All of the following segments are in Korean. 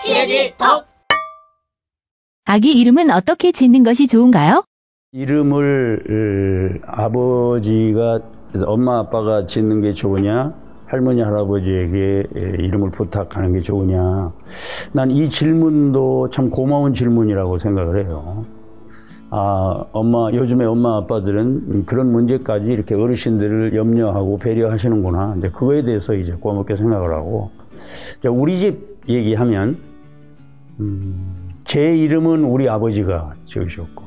친해질 덕! 아기 이름은 어떻게 짓는 것이 좋은가요? 이름을 아버지가, 그래서 엄마 아빠가 짓는 게 좋으냐, 할머니 할아버지에게 이름을 부탁하는 게 좋으냐. 난 이 질문도 참 고마운 질문이라고 생각을 해요. 요즘에 엄마 아빠들은 그런 문제까지 이렇게 어르신들을 염려하고 배려하시는구나. 이제 그거에 대해서 이제 고맙게 생각을 하고. 우리 집 얘기하면, 제 이름은 우리 아버지가 지으셨고,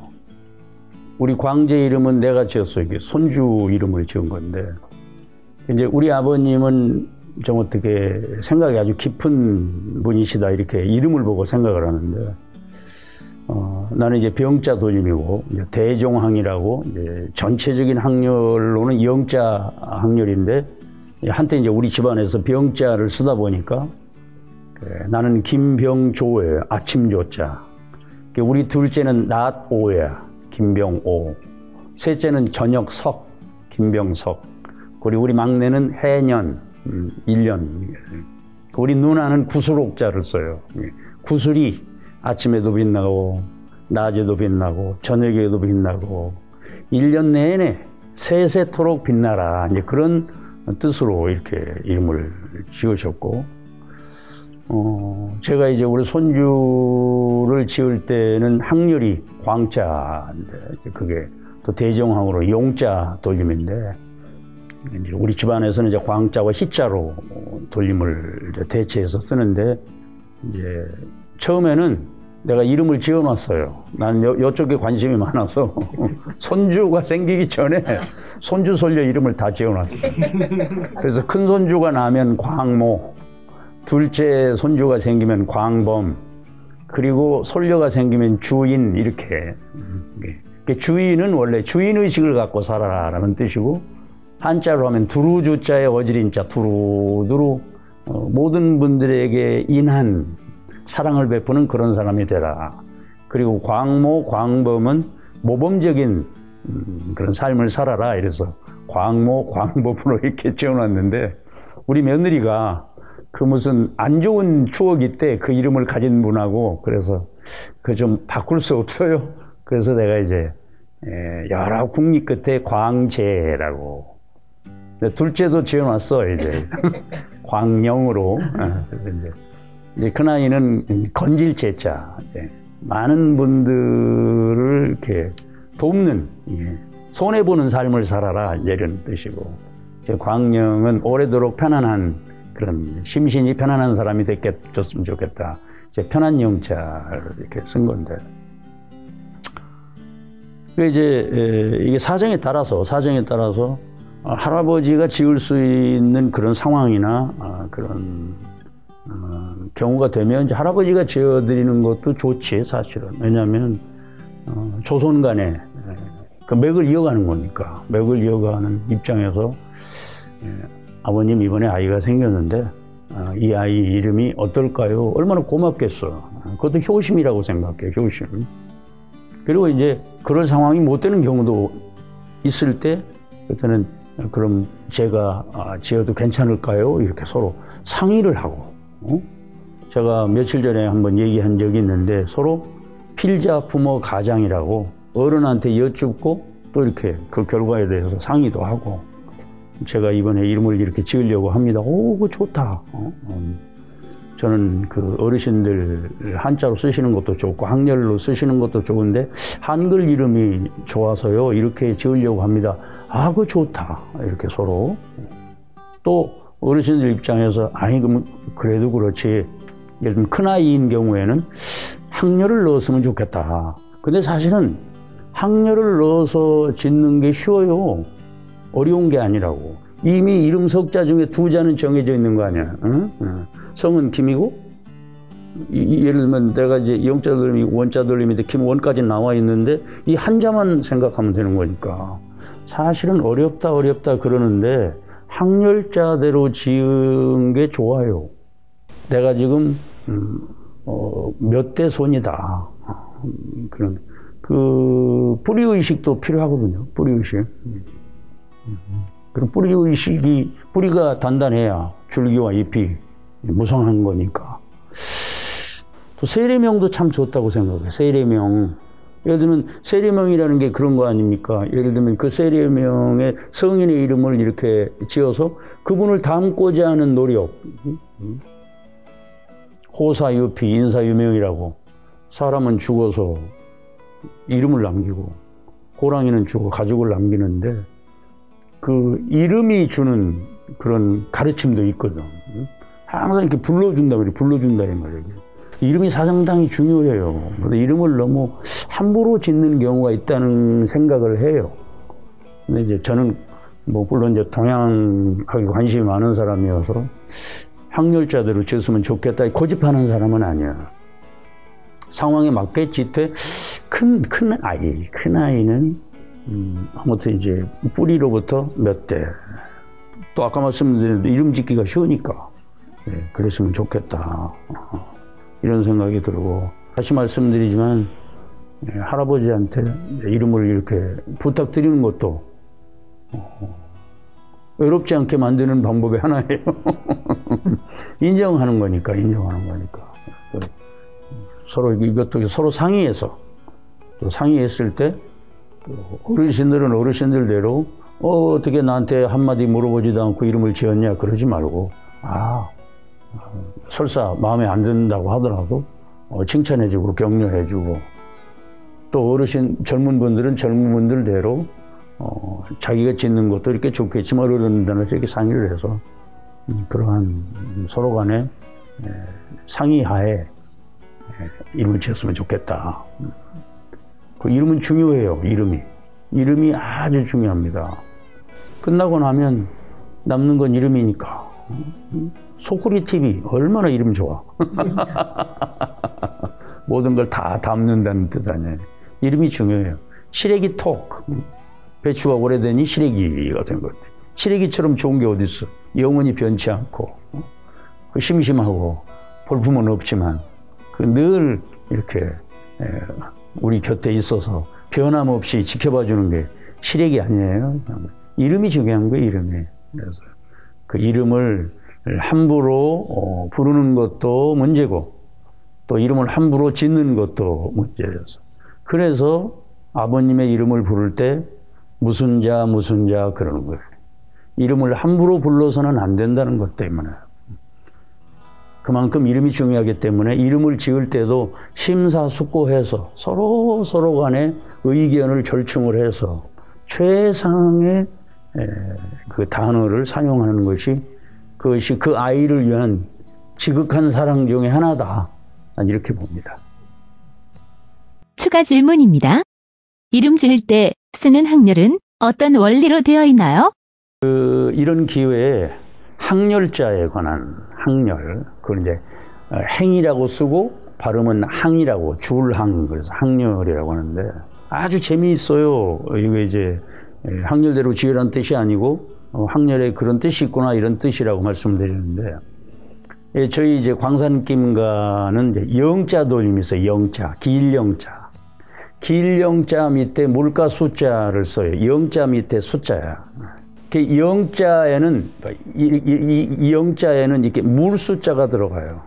우리 광재 이름은 내가 지었어요. 이게 손주 이름을 지은 건데, 이제 우리 아버님은 좀 어떻게 생각이 아주 깊은 분이시다, 이렇게 이름을 보고 생각을 하는데, 나는 이제 병자 돌림이고, 이제 대종항이라고, 이제 전체적인 학렬로는 영자 학렬인데, 한때 이제 우리 집안에서 병자를 쓰다 보니까, 나는 김병조예요. 아침조자. 우리 둘째는 낮오야. 김병오. 셋째는 저녁석. 김병석. 그리고 우리 막내는 해년. 1년. 우리 누나는 구슬옥자를 써요. 구슬이 아침에도 빛나고 낮에도 빛나고 저녁에도 빛나고 1년 내내 세세토록 빛나라. 이제 그런 뜻으로 이렇게 이름을 지으셨고, 제가 이제 우리 손주를 지을 때는 학렬이 광자인데, 그게 또 대종항으로 용자 돌림인데, 우리 집안에서는 이제 광자와 희자로 돌림을 이제 대체해서 쓰는데, 이제 처음에는 내가 이름을 지어놨어요. 나는 이쪽에 관심이 많아서 손주가 생기기 전에 손주 손녀 이름을 다 지어놨어요. 그래서 큰 손주가 나면 광모, 둘째 손주가 생기면 광범, 그리고 손녀가 생기면 주인, 이렇게. 주인은 원래 주인의식을 갖고 살아라라는 뜻이고, 한자로 하면 두루주자에 어지린자, 두루두루 모든 분들에게 인한 사랑을 베푸는 그런 사람이 되라. 그리고 광모, 광범은 모범적인 그런 삶을 살아라. 이래서 광모, 광범으로 이렇게 지어놨는데, 우리 며느리가 그 무슨 안 좋은 추억이 때 그 이름을 가진 분하고, 그래서 그 좀 바꿀 수 없어요. 그래서 내가 이제 여러 국리 끝에 광재라고. 둘째도 지어놨어, 이제. 광영으로. 그래서 이제 그 나이는 건질제자. 많은 분들을 이렇게 돕는, 손해보는 삶을 살아라, 이런 뜻이고. 광영은 오래도록 편안한, 그런 심신이 편안한 사람이 됐으면 좋겠다. 이제 편한 영자를 이렇게 쓴 건데. 이제 이게 사정에 따라서 할아버지가 지을 수 있는 그런 상황이나 그런 경우가 되면 이제 할아버지가 지어드리는 것도 좋지, 사실은. 왜냐하면 조손 간에 그 맥을 이어가는 거니까. 맥을 이어가는 입장에서 아버님 이번에 아이가 생겼는데 이 아이 이름이 어떨까요? 얼마나 고맙겠어. 그것도 효심이라고 생각해, 효심. 그리고 이제 그런 상황이 못 되는 경우도 있을 때, 그때는 그럼 제가 지어도 괜찮을까요? 이렇게 서로 상의를 하고. 제가 며칠 전에 한번 얘기한 적이 있는데, 서로 필자 부모 가장이라고 어른한테 여쭙고 또 이렇게 그 결과에 대해서 상의도 하고, 제가 이번에 이름을 이렇게 지으려고 합니다. 오, 그거 좋다. 저는 그 어르신들 한자로 쓰시는 것도 좋고 학렬로 쓰시는 것도 좋은데 한글 이름이 좋아서요, 이렇게 지으려고 합니다. 아, 그거 좋다. 이렇게 서로. 또 어르신들 입장에서 아니, 그래도 그렇지. 예를 들면 큰아이인 경우에는 학렬을 넣었으면 좋겠다. 근데 사실은 학렬을 넣어서 짓는 게 쉬워요. 어려운 게 아니라고. 이미 이름 석자 중에 2자는 정해져 있는 거 아니야. 응? 성은 김이고, 예를 들면 내가 이제 영자 돌림이 원자 돌림인데 김원까지 나와 있는데 이 한자만 생각하면 되는 거니까. 사실은 어렵다 그러는데 학렬자대로 지은 게 좋아요. 내가 지금 몇 대 손이다. 그런 그 뿌리의식도 필요하거든요. 뿌리의식. 그럼 뿌리가 단단해야 줄기와 잎이 무성한 거니까. 또 세례명도 참 좋다고 생각해요. 세례명. 예를 들면 세례명이라는 게 그런 거 아닙니까? 예를 들면 그 세례명에 성인의 이름을 이렇게 지어서 그분을 닮고자 하는 노력. 호사유피, 인사유명이라고. 사람은 죽어서 이름을 남기고 호랑이는 죽어 가족을 남기는데 그 이름이 주는 그런 가르침도 있거든. 항상 이렇게 불러준다 말이에요. 불러준다 이 말이에요. 이름이 상당히 중요해요. 그런데 이름을 너무 함부로 짓는 경우가 있다는 생각을 해요. 근데 이제 저는 뭐 물론 이제 동양학에 관심이 많은 사람이어서 학렬자대로 지었으면 좋겠다 고집하는 사람은 아니야. 상황에 맞게 짓되 큰 아이는 아무튼 이제 뿌리로부터 몇 대. 또 아까 말씀드린 이름 짓기가 쉬우니까 그랬으면 좋겠다. 이런 생각이 들고 다시 말씀드리지만 할아버지한테 이름을 이렇게 부탁드리는 것도 외롭지 않게 만드는 방법의 하나예요. 인정하는 거니까. 서로 이것도 서로 상의해서 또 상의했을 때 어르신들은 어르신들대로 어떻게 나한테 한마디 물어보지도 않고 이름을 지었냐 그러지 말고 설사 마음에 안 든다고 하더라도 칭찬해주고 격려해주고 또 어르신 젊은 분들은 젊은 분들대로 자기가 짓는 것도 이렇게 좋겠지만 어른들한테 이렇게 상의를 해서 그러한 서로 간에 상의하에 이름을 지었으면 좋겠다. 그 이름은 중요해요. 이름이 아주 중요합니다. 끝나고 나면 남는 건 이름이니까. 소쿠리 TV 얼마나 이름 좋아. 모든 걸 다 담는다는 뜻 아니에요. 이름이 중요해요. 시래기 톡. 배추가 오래되니 시래기가 된 건데. 시래기처럼 좋은 게 어디 있어. 영원히 변치 않고 심심하고 볼품은 없지만 늘 이렇게 우리 곁에 있어서 변함없이 지켜봐 주는 게 시래기 아니에요. 이름이 중요한 거예요. 이름이. 그래서 그 이름을 함부로 부르는 것도 문제고 또 이름을 함부로 짓는 것도 문제여서 그래서 아버님의 이름을 부를 때 무슨 자 그러는 거예요. 이름을 함부로 불러서는 안 된다는 것 때문에 그만큼 이름이 중요하기 때문에 이름을 지을 때도 심사숙고해서 서로 간에 의견을 절충을 해서 최상의 그 단어를 사용하는 것이 그것이 그 아이를 위한 지극한 사랑 중에 하나다. 난 이렇게 봅니다. 추가 질문입니다. 이름 지을 때 쓰는 학렬은 어떤 원리로 되어 있나요? 이런 기회에 학렬자에 관한 학렬, 그걸 이제 행이라고 쓰고 발음은 항이라고 줄항 그래서 학렬이라고 하는데 아주 재미있어요. 이게 이제 학렬대로 지으라는 뜻이 아니고 학렬에 그런 뜻이 있구나 이런 뜻이라고 말씀드리는데 저희 이제 광산김가는 이제 영자 돌림이 있어요. 영자, 길영자. 길영자 밑에 물가 숫자를 써요. 영자 밑에 숫자야. 그 영자에는 이 영자에는 이렇게 물 숫자가 들어가요.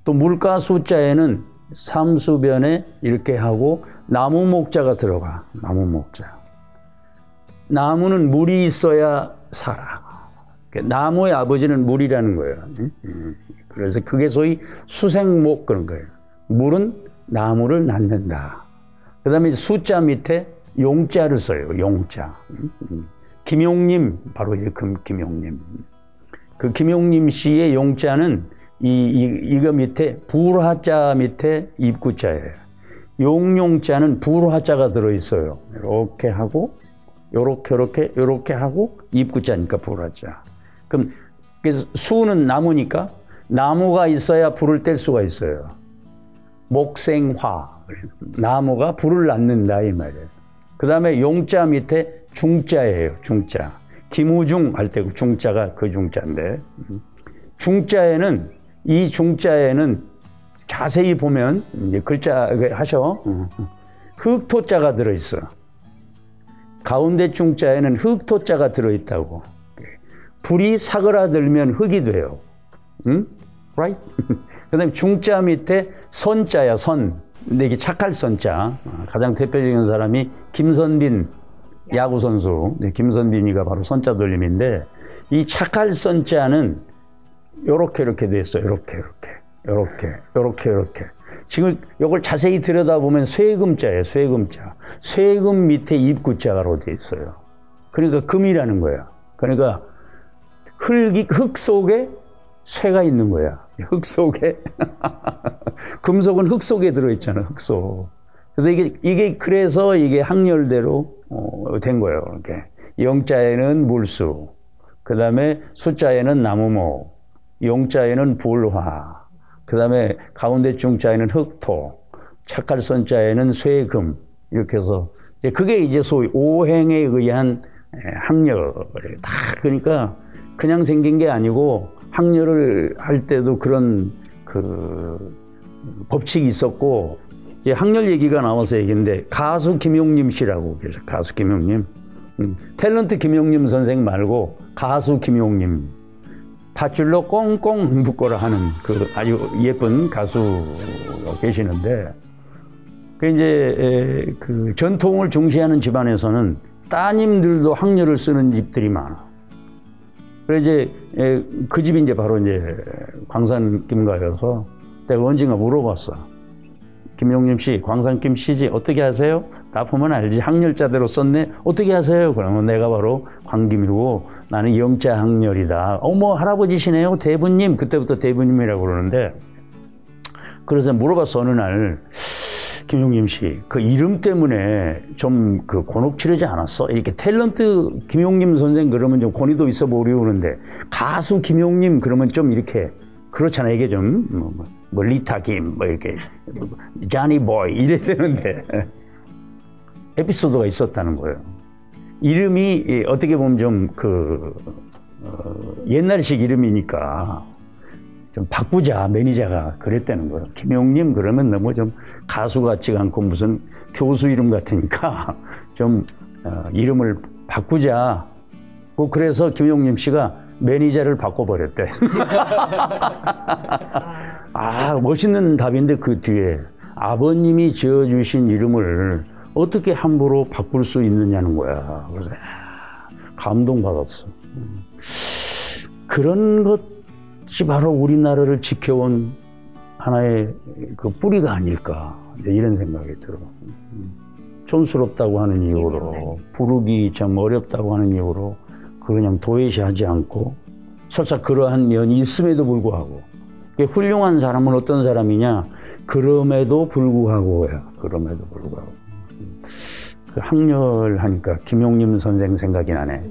또 물가 숫자에는 삼수변에 이렇게 하고 나무 목자가 들어가. 나무 목자. 나무는 물이 있어야 살아. 나무의 아버지는 물이라는 거예요. 그래서 그게 소위 수생목 그런 거예요. 물은 나무를 낳는다. 그 다음에 숫자 밑에 용자를 써요. 용자. 김용님, 바로 이제 김용님. 그 김용님 씨의 용자는 이거 밑에 불화자 밑에 입구자예요. 용용자는 불화자가 들어있어요. 이렇게 하고, 요렇게 하고, 입구자니까 불화자. 그럼, 그래서 수는 나무니까, 나무가 있어야 불을 뗄 수가 있어요. 목생화. 나무가 불을 낳는다, 이 말이에요. 그 다음에 용자 밑에 중자예요, 중자. 김우중 할 때 중자가 그 중자인데. 중자에는, 이 중자에는 자세히 보면, 이제 글자 하셔. 흑토자가 들어있어. 가운데 중자에는 흑토자가 들어있다고. 불이 사그라들면 흙이 돼요. 응? right? 그 다음에 중자 밑에 선자야, 선. 근데 이게 착할 선자. 가장 대표적인 사람이 김선빈 야구선수. 네, 김선빈이가 바로 선자 돌림인데, 이 착할 선자는 이렇게 돼 있어요. 이렇게. 지금 이걸 자세히 들여다보면 쇠금자예요, 쇠금자. 쇠금 밑에 입구자로 돼 있어요. 그러니까 금이라는 거야. 그러니까 흙 속에 쇠가 있는 거야. 흙 속에. 금속은 흙 속에 들어있잖아, 흙 속. 그래서 그래서 이게 항렬대로 된 거예요. 이렇게. 영자에는 물수, 그 다음에 숫자에는 나무목, 용자에는 불화, 그 다음에 가운데 중자에는 흑토, 착할 선자에는 쇠금, 이렇게 해서, 그게 이제 소위 오행에 의한 항렬이에요. 다, 그러니까 그냥 생긴 게 아니고, 항렬을 할 때도 그런 법칙이 있었고, 이제 항렬 얘기가 나와서 얘기인데, 가수 김용림 씨라고 계셔, 가수 김용림. 탤런트 김용림 선생 말고, 가수 김용림. 밧줄로 꽁꽁 묶어라 하는 그 아주 예쁜 가수가 계시는데, 그 이제 그 전통을 중시하는 집안에서는 따님들도 항렬을 쓰는 집들이 많아. 그래서 이제 그 집이 이제 바로 이제 광산 김가여서 내가 언젠가 물어봤어. 김용림 씨, 광산김 씨지 어떻게 하세요? 나 보면 알지. 항렬자대로 썼네. 어떻게 하세요? 그러면 내가 바로 광김이고 나는 영자 항렬이다. 어머 할아버지시네요. 대부님. 그때부터 대부님이라고 그러는데, 그래서 물어봤어. 어느 날 김용림 씨, 그 이름 때문에 좀 그 곤혹 치르지 않았어? 이렇게 탤런트 김용림 선생 그러면 좀 권위도 있어 보이고 그러는데, 가수 김용림 그러면 좀 이렇게 그렇잖아. 이게 좀 뭐 리타 김, 뭐 이렇게 자니 보이 이래 되는데 에피소드가 있었다는 거예요. 이름이 어떻게 보면 좀 옛날식 이름이니까 좀 바꾸자, 매니저가 그랬다는 거예요. 김용림 그러면 너무 좀 가수 같지가 않고 무슨 교수 이름 같으니까 좀 이름을 바꾸자. 그래서 김용림 씨가 매니저를 바꿔버렸대. 아, 멋있는 답인데 그 뒤에 아버님이 지어주신 이름을 어떻게 함부로 바꿀 수 있느냐는 거야. 그래서 감동받았어. 그런 것이 바로 우리나라를 지켜온 하나의 그 뿌리가 아닐까, 이런 생각이 들어. 촌스럽다고 하는 이유로, 부르기 참 어렵다고 하는 이유로 그냥 도외시하지 않고, 설사 그러한 면이 있음에도 불구하고, 훌륭한 사람은 어떤 사람이냐? 그럼에도 불구하고야. 그럼에도 불구하고. 그 항렬하니까 김용림 선생 생각이 나네.